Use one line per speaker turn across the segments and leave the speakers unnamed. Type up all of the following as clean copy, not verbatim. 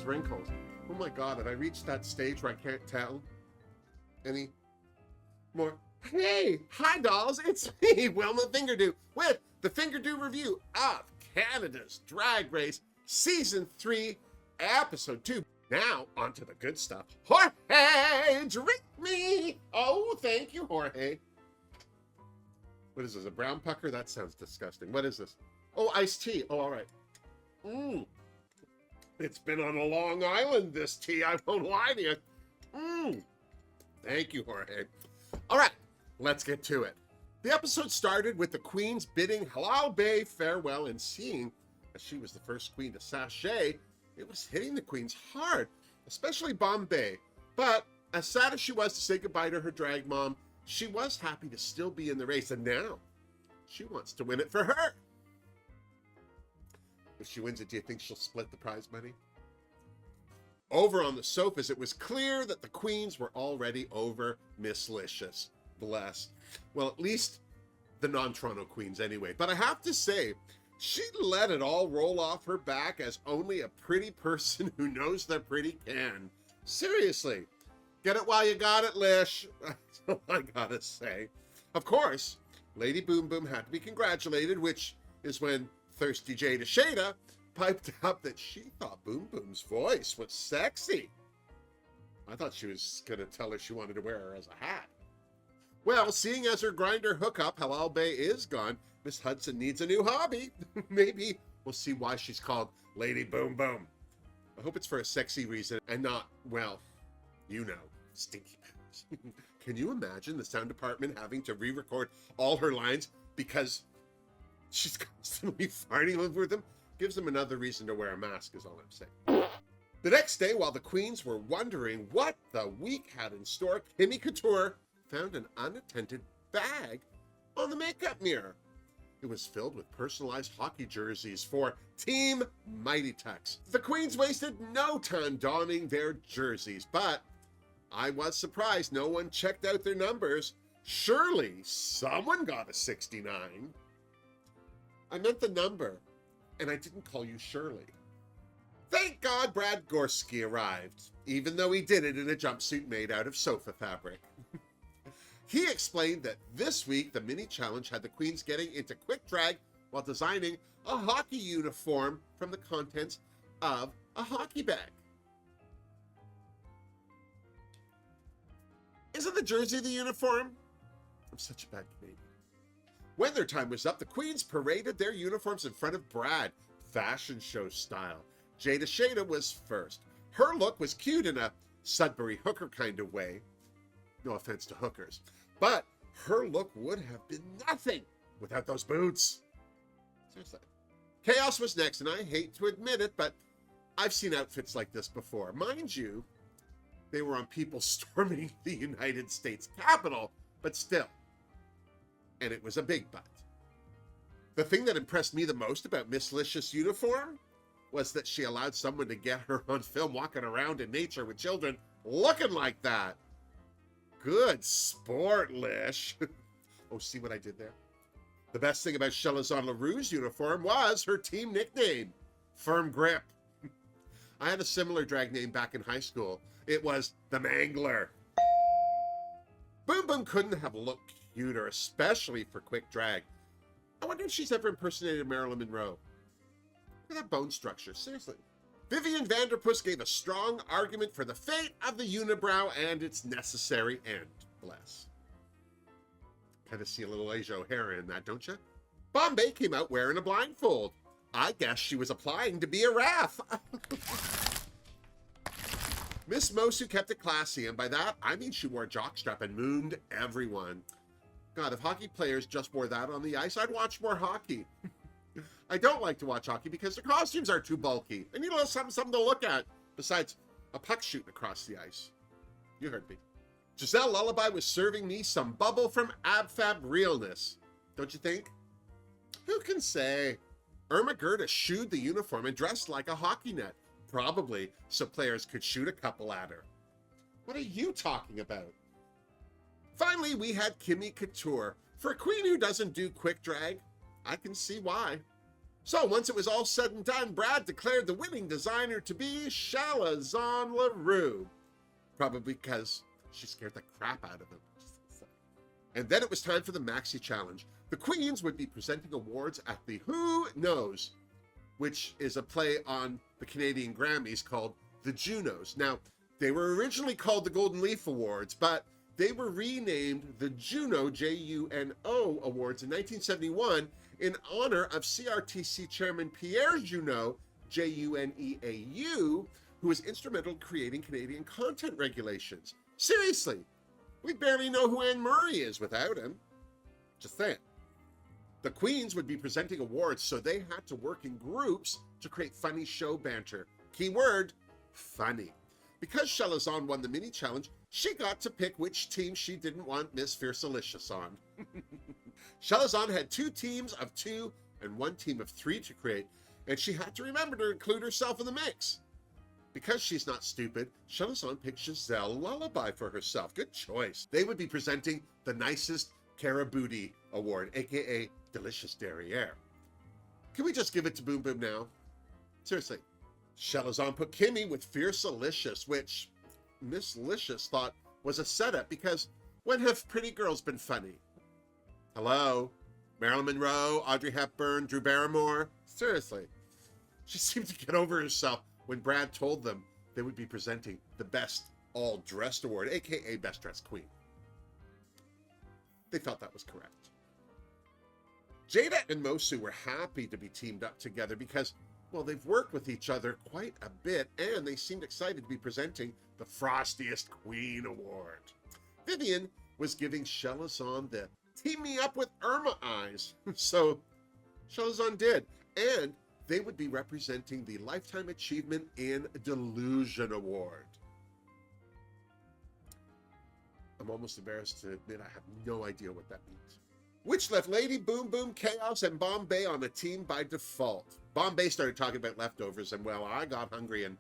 those wrinkles. Oh my God, have I reached that stage where I can't tell any more? Hey, hi dolls, it's me, Wilma Fingerdoo, with the Fingerdoo review of Canada's Drag Race Season 3, Episode 2. Now, on to the good stuff. Jorge, drink me! Oh, thank you, Jorge. What is this, a brown pucker? That sounds disgusting. What is this? Oh, iced tea. Oh, all right. It's been on a Long Island, this tea. I won't lie to you. Thank you, Jorge. All right, let's get to it. The episode started with the queens bidding Halal Bay farewell, and seeing as she was the first queen to sashay, it was hitting the queens hard, especially Bombay. But as sad as she was to say goodbye to her drag mom, she was happy to still be in the race, and now she wants to win it for her. If she wins it, do you think she'll split the prize money? Over on the sofas, it was clear that the queens were already over Miss Licious. Bless. Well, at least the non-Toronto queens anyway. But I have to say, she let it all roll off her back as only a pretty person who knows they're pretty can. Seriously. Get it while you got it, Lish. That's all I gotta say. Of course, Lady Boom Boom had to be congratulated, which is when Thirsty Jada Shada piped up that she thought Boom Boom's voice was sexy. I thought she was gonna tell her she wanted to wear her as a hat. Well, seeing as her grinder hookup, Halal Bay, is gone, Miss Hudson needs a new hobby. Maybe we'll see why she's called Lady Boom Boom. I hope it's for a sexy reason and not, well, you know, stinky pants. Can you imagine the sound department having to re-record all her lines because she's constantly farting over them? Gives them another reason to wear a mask, is all I'm saying. The next day, while the queens were wondering what the week had in store, Kimmy Couture found an unattended bag on the makeup mirror. It was filled with personalized hockey jerseys for Team Mighty Tucks. The queens wasted no time donning their jerseys, but I was surprised no one checked out their numbers. Surely someone got a 69. I meant the number, and I didn't call you Shirley. Thank God Brad Gorski arrived, even though he did it in a jumpsuit made out of sofa fabric. He explained that this week the mini challenge had the queens getting into quick drag while designing a hockey uniform from the contents of a hockey bag. Isn't the jersey the uniform? I'm such a bad Canadian. When their time was up, the queens paraded their uniforms in front of Brad, fashion show style. Jada Shada was first. Her look was cute in a Sudbury hooker kind of way. No offense to hookers. But her look would have been nothing without those boots. Seriously. Chaos was next, and I hate to admit it, but I've seen outfits like this before. Mind you, they were on people storming the United States Capitol, but still. And it was a big but. The thing that impressed me the most about Miss Licious' uniform was that she allowed someone to get her on film walking around in nature with children looking like that. Good sport, Lish. Oh, see what I did there? The best thing about Chelazon LaRue's uniform was her team nickname, Firm Grip. I had a similar drag name back in high school. It was the Mangler. Boom Boom couldn't have looked cuter, especially for quick drag. I wonder if she's ever impersonated Marilyn Monroe. Look at that bone structure, seriously. Vivian Vanderpuss gave a strong argument for the fate of the unibrow and its necessary end. Bless. Kind of see a little Asia O'Hara in that, don't you? Bombay came out wearing a blindfold. I guess she was applying to be a Raph. Miss Mosu kept it classy, and by that, I mean she wore a jockstrap and mooned everyone. God, if hockey players just wore that on the ice, I'd watch more hockey. I don't like to watch hockey because their costumes are too bulky. I need a little something to look at, besides a puck shooting across the ice. You heard me. Giselle Lullaby was serving me some bubble from AbFab realness. Don't you think? Who can say? Irma Gerda shooed the uniform and dressed like a hockey net. Probably so players could shoot a couple at her. What are you talking about? Finally, we had Kimmy Couture. For a queen who doesn't do quick drag, I can see why. So once it was all said and done, Brad declared the winning designer to be Chalazon LaRue. Probably because she scared the crap out of him. And then it was time for the Maxi Challenge. The queens would be presenting awards at the Who Knows, which is a play on the Canadian Grammys called the Junos. Now, they were originally called the Golden Leaf Awards, but they were renamed the Juno, Juno, Awards in 1971 in honor of CRTC chairman Pierre Junot, Juneau, who was instrumental in creating Canadian content regulations. Seriously, we barely know who Anne Murray is without him. Just saying. The queens would be presenting awards, so they had to work in groups to create funny show banter. Keyword, funny. Because Chalazon won the mini challenge, she got to pick which team she didn't want Miss Fiercelicious on. Chalazon had 2 teams of 2 and 1 team of 3 to create, and she had to remember to include herself in the mix. Because she's not stupid, Chalazon picked Giselle Lullaby for herself. Good choice. They would be presenting the nicest Carabooty Award, aka Delicious Derriere. Can we just give it to Boom Boom now? Seriously. Chalazon put Kimmy with Fiercelicious, which Miss Licious thought was a setup because when have pretty girls been funny? Hello? Marilyn Monroe, Audrey Hepburn, Drew Barrymore? Seriously. She seemed to get over herself when Brad told them they would be presenting the Best All-Dressed Award, aka Best Dressed Queen. They felt that was correct. Jada and Mosu were happy to be teamed up together because, well, they've worked with each other quite a bit, and they seemed excited to be presenting the Frostiest Queen Award. Vivian was giving Chalazon the team me up with Irma eyes, so Chalazon did, and they would be representing the Lifetime Achievement in Delusion Award. I'm almost embarrassed to admit I have no idea what that means. Which left Lady Boom Boom, Chaos, and Bombay on a team by default. Bombay started talking about leftovers, and well, I got hungry and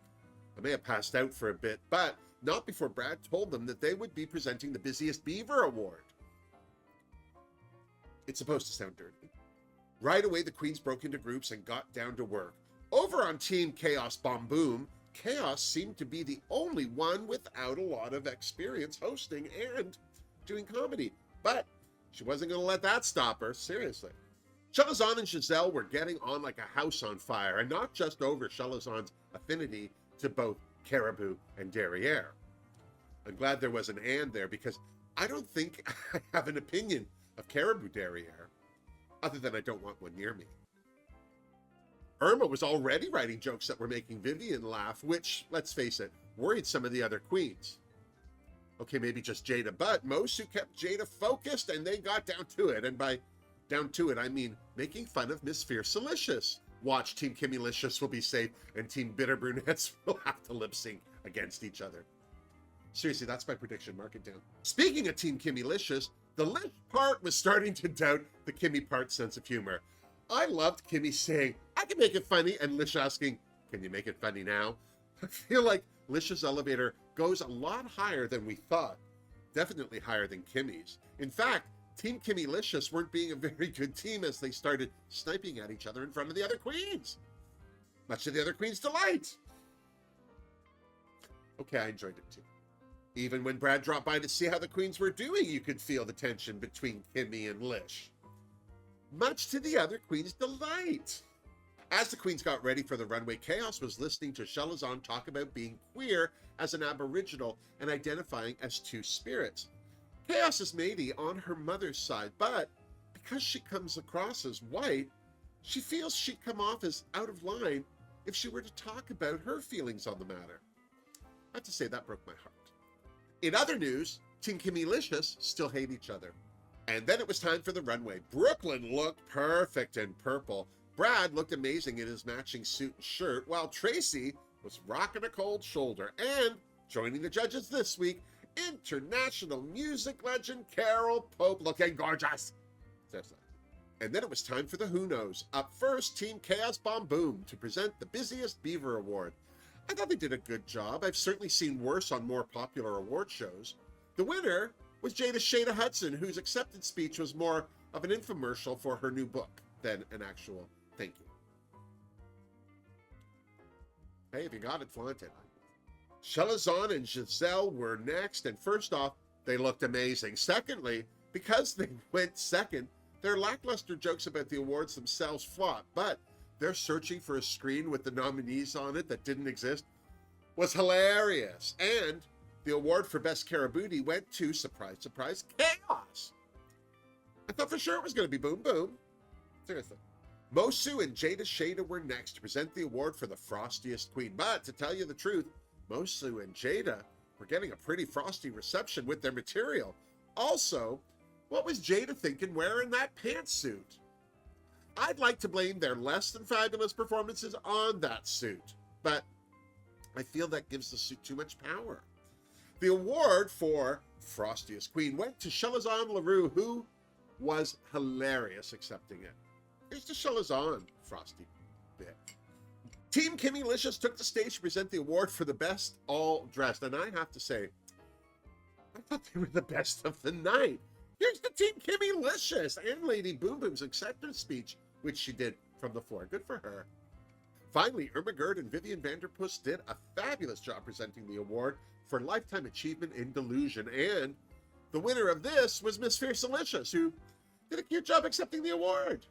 I may have passed out for a bit, but not before Brad told them that they would be presenting the Busiest Beaver Award. It's supposed to sound dirty. Right away, the queens broke into groups and got down to work. Over on Team Chaos Bomb Boom, Chaos seemed to be the only one without a lot of experience hosting and doing comedy. But she wasn't going to let that stop her, seriously. Chalazon and Giselle were getting on like a house on fire, and not just over Chalazon's affinity to both Caribou and Derriere. I'm glad there was an and there because I don't think I have an opinion of Caribou Derriere, other than I don't want one near me. Irma was already writing jokes that were making Vivian laugh, which, let's face it, worried some of the other queens. Okay, maybe just Jada, but Mosu kept Jada focused and they got down to it. And by down to it, I mean making fun of Miss Fiercelicious. Watch, Team Kimmylicious will be safe and Team Bitter Brunettes will have to lip sync against each other. Seriously, that's my prediction. Mark it down. Speaking of Team Kimmylicious, the Lish part was starting to doubt the Kimmy part's sense of humor. I loved Kimmy saying, I can make it funny, and Lish asking, can you make it funny now? I feel like Lish's elevator goes a lot higher than we thought. Definitely higher than Kimmy's. In fact, Team Kimmylicious weren't being a very good team as they started sniping at each other in front of the other queens. Much to the other queens' delight. Okay, I enjoyed it too. Even when Brad dropped by to see how the queens were doing, you could feel the tension between Kimmy and Lish. Much to the other queens' delight. As the queens got ready for the runway, Chaos was listening to Chalazon talk about being queer as an Aboriginal and identifying as two spirits. Chaos is Matey on her mother's side, but because she comes across as white, she feels she'd come off as out of line if she were to talk about her feelings on the matter. I have to say, that broke my heart. In other news, Team Kimmylicious still hate each other. And then it was time for the runway. Brooklyn looked perfect in purple. Brad looked amazing in his matching suit and shirt, while Tracy was rocking a cold shoulder. And joining the judges this week, international music legend Carol Pope, looking gorgeous. Seriously. And then it was time for the Who Knows. Up first, Team Chaos Bomb Boom to present the Busiest Beaver Award. I thought they did a good job. I've certainly seen worse on more popular award shows. The winner was Jada Shada Hudson, whose acceptance speech was more of an infomercial for her new book than an actual thank you. Hey, if you got it, flaunt it. Chelazon and Giselle were next, and first off, they looked amazing. Secondly, because they went second, their lackluster jokes about the awards themselves flopped, but their searching for a screen with the nominees on it that didn't exist was hilarious. And the award for Best Karabooty went to, surprise, surprise, Chaos. I thought for sure it was going to be Boom Boom. Seriously. Mosu and Jada Shada were next to present the award for the Frostiest Queen. But to tell you the truth, Mosu and Jada were getting a pretty frosty reception with their material. Also, what was Jada thinking wearing that pantsuit? I'd like to blame their less than fabulous performances on that suit, but I feel that gives the suit too much power. The award for Frostiest Queen went to Chelazon LaRue, who was hilarious accepting it. Here's the Chelazon Frosty bit. Team Kimmylicious took the stage to present the award for the best all dressed, and I have to say, I thought they were the best of the night. Here's the Team Kimmylicious and Lady Boom Boom's acceptance speech, which she did from the floor. Good for her. Finally, Irma Gerd and Vivian Vanderpuss did a fabulous job presenting the award for Lifetime Achievement in Delusion, and the winner of this was Miss Fiercelicious, who did a cute job accepting the award.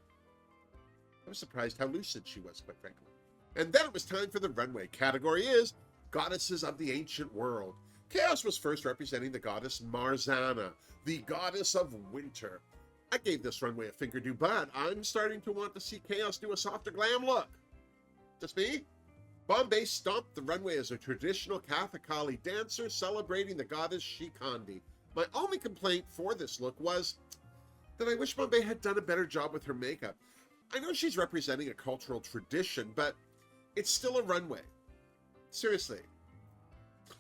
I was surprised how lucid she was, quite frankly. And then it was time for the runway. Category is Goddesses of the Ancient World. Chaos was first, representing the goddess Marzana, the goddess of winter. I gave this runway a Fingerdoo, but I'm starting to want to see Chaos do a softer glam look. Just me? Bombay stomped the runway as a traditional Kathakali dancer celebrating the goddess Shikandi. My only complaint for this look was that I wish Bombay had done a better job with her makeup. I know she's representing a cultural tradition, but it's still a runway. Seriously.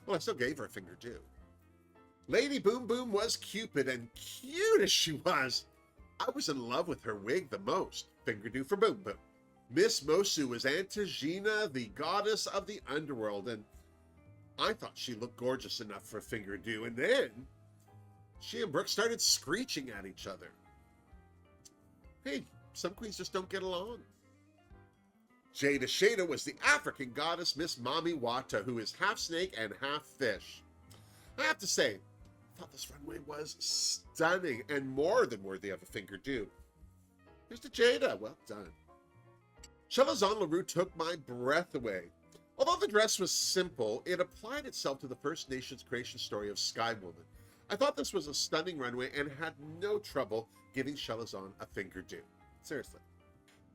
Well, I still gave her a Fingerdoo. Lady Boom Boom was Cupid, and cute as she was, I was in love with her wig the most. Fingerdoo for Boom Boom. Miss Mosu was Antigena, the goddess of the underworld, and I thought she looked gorgeous enough for a Fingerdoo, and then she and Brooke started screeching at each other. Hey, some queens just don't get along. Jada Shada was the African goddess Miss Mami Wata, who is half snake and half fish. I have to say, I thought this runway was stunning and more than worthy of a Fingerdoo. Here's to Jada. Well done. Chelazon LaRue took my breath away. Although the dress was simple, it applied itself to the First Nations creation story of Sky Woman. I thought this was a stunning runway and had no trouble giving Chelazon a Fingerdoo. Seriously.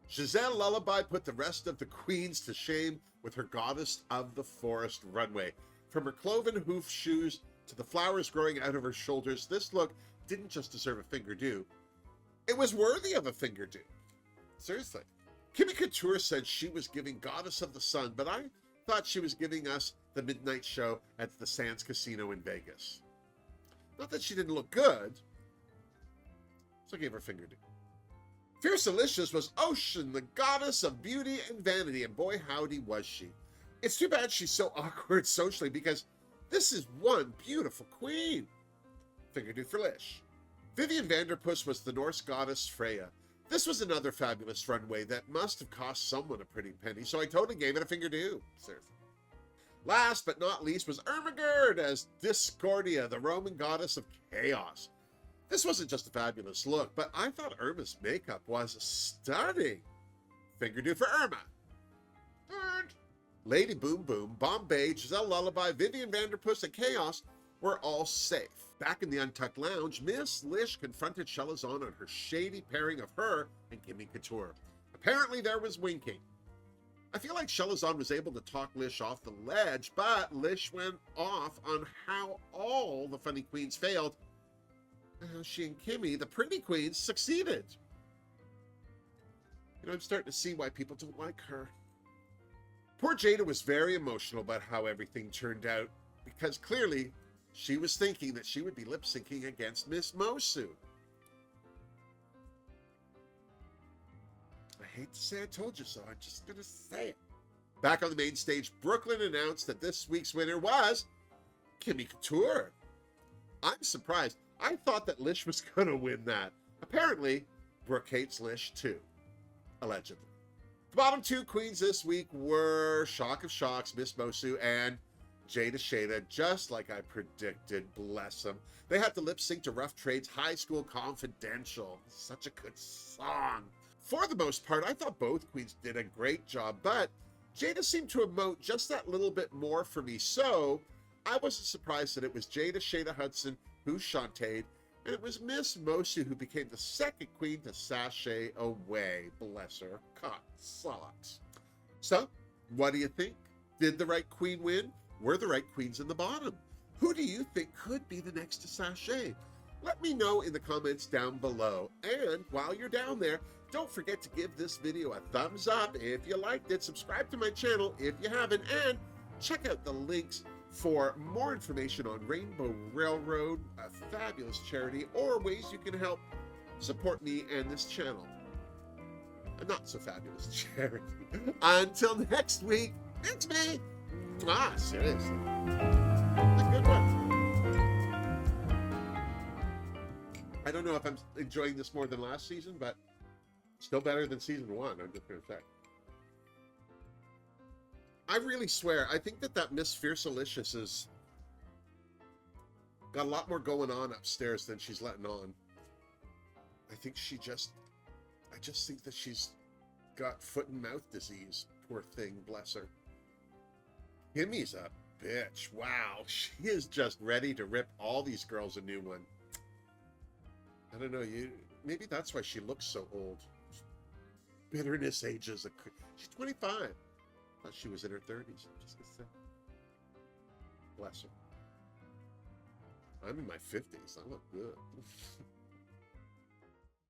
Giselle Lullaby put the rest of the queens to shame with her Goddess of the Forest runway. From her cloven hoof shoes to the flowers growing out of her shoulders, this look didn't just deserve a Fingerdoo. It was worthy of a Fingerdoo. Seriously. Kimmy Couture said she was giving Goddess of the Sun, but I thought she was giving us the midnight show at the Sands Casino in Vegas. Not that she didn't look good, so I gave her a Fingerdoo. Fiercelicious was Ocean, the goddess of beauty and vanity, and boy howdy was she. It's too bad she's so awkward socially, because this is one beautiful queen. Fingerdoo for Lish. Vivian Vanderpuss was the Norse goddess Freya. This was another fabulous runway that must have cost someone a pretty penny, so I totally gave it a Fingerdoo. Seriously. Last but not least was Irma Gerd as Discordia, the Roman goddess of chaos. This wasn't just a fabulous look, but I thought Irma's makeup was stunning. Fingerdoo for Irma. Earned. Lady Boom Boom, Bombay, Giselle Lullaby, Vivian Vanderpuss, and Chaos were all safe. Back in the Untucked lounge, Miss Lish confronted Chelazon on her shady pairing of her and Kimmy Couture. Apparently there was winking. I feel like Chelazon was able to talk Lish off the ledge, but Lish went off on how all the funny queens failed, and how she and Kimmy, the pretty queens, succeeded. You know, I'm starting to see why people don't like her. Poor Jada was very emotional about how everything turned out, because clearly she was thinking that she would be lip-syncing against Miss Mosu. I hate to say I told you so, I'm just gonna say it. Back on the main stage, Brooklyn announced that this week's winner was Kimmy Couture. I'm surprised. I thought that Lish was gonna win that. Apparently, Brooke hates Lish too. Allegedly. The bottom two queens this week were Shock of Shocks, Miss Mosu, and Jada Shada, just like I predicted, bless them. They had to lip sync to Rough Trade's High School Confidential. Such a good song. For the most part, I thought both queens did a great job, but Jada seemed to emote just that little bit more for me, so I wasn't surprised that it was Jada Shada Hudson who shantaed, and it was Miss Mosu who became the second queen to sashay away. Bless her cotton socks. So, what do you think? Did the right queen win? Were the right queens in the bottom? Who do you think could be the next to sashay? Let me know in the comments down below. And while you're down there, don't forget to give this video a thumbs up if you liked it. Subscribe to my channel if you haven't, and check out the links for more information on Rainbow Railroad, a fabulous charity, or ways you can help support me and this channel. A not so fabulous charity. Until next week, it's me. Seriously. A good one. I don't know if I'm enjoying this more than last season, but still better than season 1, I'm just going to say. I really swear, I think that Miss Fiercealicious has got a lot more going on upstairs than she's letting on. I just think that she's got foot and mouth disease. Poor thing, bless her. Kimmy's a bitch. Wow, she is just ready to rip all these girls a new one. I don't know, maybe that's why she looks so old. Bitterness ages. She's 25. I thought she was in her 30s. Just gonna say. Bless her. I'm in my 50s. I look good.